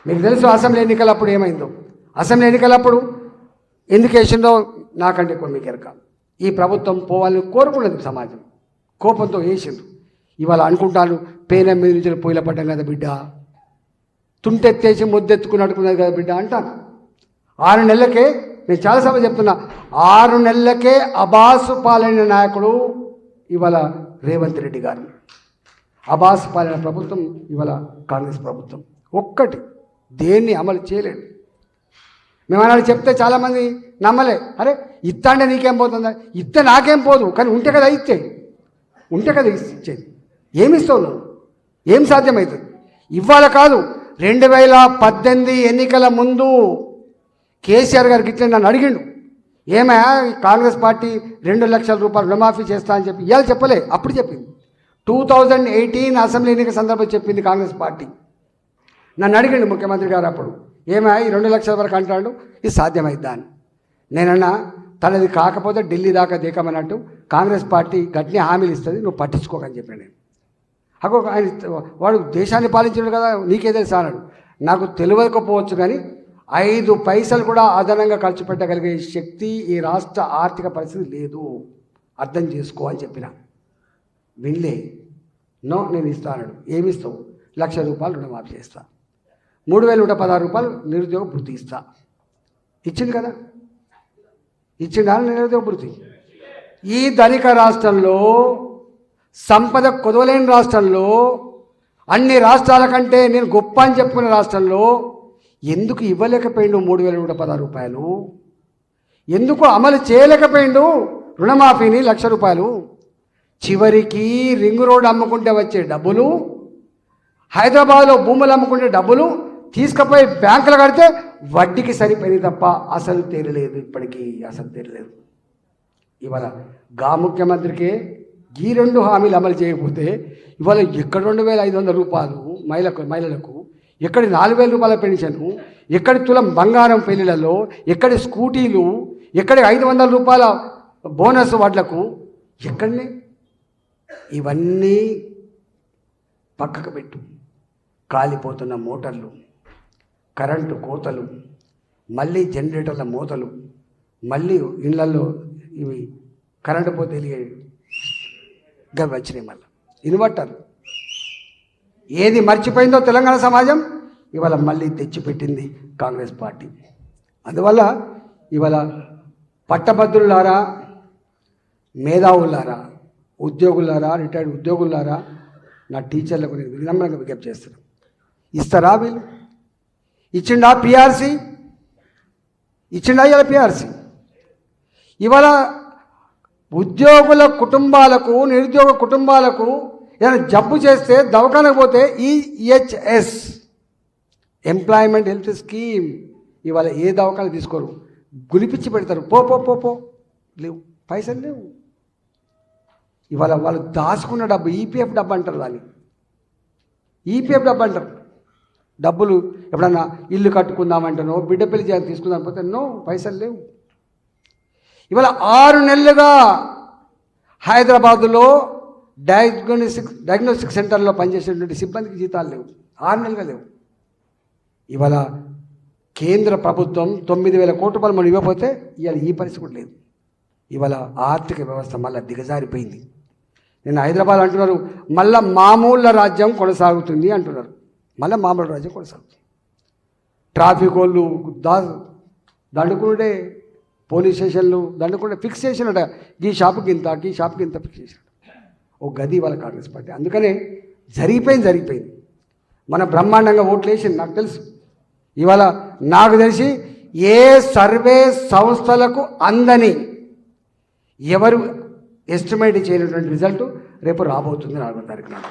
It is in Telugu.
మీకు తెలుసు అసెంబ్లీ ఎన్నికలప్పుడు ఏమైందో. అసెంబ్లీ ఎన్నికలప్పుడు ఎందుకు వేసిందో నాకంటే ఎక్కువ మీకు ఎరక. ఈ ప్రభుత్వం పోవాలని కోరుకున్నది సమాజం, కోపంతో వేసిండ్రు. ఇవాళ అనుకుంటాను పేన మీద నుంచి పొయ్యిల పడ్డం కదా బిడ్డ, తుంటెత్తేసి ముద్దెత్తుకున్నట్టుకున్నది కదా బిడ్డ అంటాను. 6 నెలలకే, నేను చాలాసార్లు చెప్తున్నా, 6 నెలలకే అబాసు పాలైన నాయకుడు ఇవాళ రేవంత్ రెడ్డి గారు. అబాసు పాలైన ప్రభుత్వం ఇవాళ కాంగ్రెస్ ప్రభుత్వం. ఒక్కటి దేన్ని అమలు చేయలేడు. మేము అన్నాడు చెప్తే చాలామంది నమ్మలే. అరే ఇత్తాంటే నీకేం పోతుందా? ఇస్తే నాకేం పోదు, కానీ ఉంటే కదా ఇచ్చేది, ఉంటే కదా ఇచ్చేది. ఏమిస్తావు నువ్వు? ఏం సాధ్యమవుతుంది? ఇవాళ కాదు, 2018 ఎన్నికల ముందు కేసీఆర్ గారికి ఇట్లా నన్ను అడిగిండు, ఏమయ్యా కాంగ్రెస్ పార్టీ 2 లక్షల రూపాయలు రుణమాఫీ చేస్తా అని చెప్పి. ఇవాళ చెప్పలే, అప్పుడు చెప్పింది. 2018 అసెంబ్లీ ఎన్నికల సందర్భంగా చెప్పింది కాంగ్రెస్ పార్టీ. నన్ను అడిగిండు ముఖ్యమంత్రి గారు అప్పుడు, ఏమయ్యా ఈ 2 లక్షల వరకు అంటాడు, ఇది సాధ్యమైద్దా అని. నేనన్నా తనది కాకపోతే ఢిల్లీ దాకా దిగమన్నట్టు కాంగ్రెస్ పార్టీ గట్టిని హామీలు ఇస్తుంది, నువ్వు పట్టించుకోకని చెప్పాను నేను. అగో ఆయన వాడు దేశాన్ని పాలించాడు కదా, నీకే తెలుసా అన్నాడు. నాకు తెలియకపోవచ్చు కానీ 5 పైసలు కూడా అదనంగా ఖర్చు పెట్టగలిగే శక్తి ఈ రాష్ట్ర ఆర్థిక పరిస్థితి లేదు, అర్థం చేసుకో అని చెప్పిన. వినలే. నో నేను ఇస్తా అన్నాడు. ఏమిస్తావు? 1 లక్ష రూపాయలు రుణమాఫీ చేస్తా, 3116 రూపాయలు నిరుద్యోగ భృతి ఇస్తా. ఇచ్చింది కదా, ఇచ్చిందా నిరుద్యోగ భృతి? ఈ ధనిక రాష్ట్రంలో, సంపద కొదవలేని రాష్ట్రంలో, అన్ని రాష్ట్రాల కంటే నేను గొప్ప అని చెప్పుకునే రాష్ట్రంలో ఎందుకు ఇవ్వలేకపోయిండు 3116 రూపాయలు? ఎందుకు అమలు చేయలేకపోయిండు రుణమాఫీని 1 లక్ష రూపాయలు? చివరికి రింగ్ రోడ్ అమ్ముకుంటే వచ్చే డబ్బులు, హైదరాబాద్లో భూములు అమ్ముకుంటే డబ్బులు తీసుకుపోయి బ్యాంకులు కడితే వడ్డీకి సరిపోయింది తప్ప అసలు తీరలేదు. ఇప్పటికీ అసలు తీరలేదు. ఇవాళ గా ముఖ్యమంత్రికి ఈ 2 హామీలు అమలు చేయకపోతే ఇవాళ ఎక్కడ 2500 రూపాయలు మహిళలకు, ఎక్కడి 4000 రూపాయల పెన్షను, ఎక్కడి తులం బంగారం పెళ్లిళ్ళలో, ఎక్కడి స్కూటీలు, ఎక్కడి 500 రూపాయల బోనస్ వడ్లకు, ఎక్కడనే ఇవన్నీ పక్కకు పెట్టు. కాలిపోతున్న మోటార్లు, కరెంటు కోతలు, మళ్ళీ జనరేటర్ల మూతలు, మళ్ళీ ఇళ్లలో ఇవి కరెంటు పోతే గవి వచ్చినాయి. మళ్ళీ ఇన్వర్టర్ ఏది మర్చిపోయిందో తెలంగాణ సమాజం ఇవాళ మళ్ళీ తెచ్చిపెట్టింది కాంగ్రెస్ పార్టీ. అందువల్ల ఇవాళ పట్టభద్రులారా, మేధావులారా, ఉద్యోగులారా, రిటైర్డ్ ఉద్యోగులారా, నా టీచర్లకు నేను వినమ్రంగా విజ్ఞప్తి చేస్తున్నాను. ఇస్తారా వీళ్ళు? ఇచ్చిండా పిఆర్సీ? ఇచ్చిండా ఇవాళ పిఆర్సీ? ఇవాళ ఉద్యోగుల కుటుంబాలకు, నిరుద్యోగ కుటుంబాలకు ఏదైనా జబ్బు చేస్తే దవాఖానకు పోతే ఈహెచ్ఎస్, ఎంప్లాయ్మెంట్ హెల్త్ స్కీమ్, ఇవాళ ఏ దవాఖాన తీసుకోరు, గులిపించి పెడతారు. పో పో పో పో లేవు, పైసలు లేవు. ఇవాళ వాళ్ళు దాచుకున్న డబ్బు, ఈపీఎఫ్ డబ్బు అంటారు దాన్ని, ఈపీఎఫ్ డబ్బు అంటారు. డబ్బులు ఎప్పుడన్నా ఇల్లు కట్టుకుందామంటానో, బిడ్డ పెళ్లి చేయాలని తీసుకుందాం పోతే నో, పైసలు లేవు. ఇవాళ 6 నెలలుగా హైదరాబాదులో డయాగ్నోస్టిక్ సెంటర్లో పనిచేసేటువంటి సిబ్బందికి జీతాలు లేవు, 6 నెలలుగా లేవు. ఇవాళ కేంద్ర ప్రభుత్వం 9000 కోట్ల రూపాయలు మనం ఇవ్వకపోతే ఇవాళ ఈ పరిస్థితి కూడా లేదు. ఇవాళ ఆర్థిక వ్యవస్థ మళ్ళీ దిగజారిపోయింది. నేను హైదరాబాద్ అంటున్నారు, మళ్ళీ మామూళ్ళ రాజ్యం కొనసాగుతుంది అంటున్నారు. మళ్ళీ మామూలు రాజ్యం కొనసాగుతుంది. ట్రాఫిక్ వాళ్ళు దండుకుంటే, పోలీస్ స్టేషన్లు దండుకుంటే ఫిక్స్ చేసినట, ఈ షాపుకి ఇంత, ఈ షాపుకి ఇంత ఫిక్స్ చేసినట్టు ఓ గది వాళ్ళ కాంగ్రెస్ పార్టీ. అందుకనే జరిగిపోయింది. మన బ్రహ్మాండంగా ఓట్లు వేసింది నాకు తెలుసు. ఇవాళ నాకు తెలిసి ఏ సర్వే సంస్థలకు అందని, ఎవరు ఎస్టిమేట్ చేయనటువంటి రిజల్ట్ రేపు రాబోతుంది 4వ తారీఖు నాడు.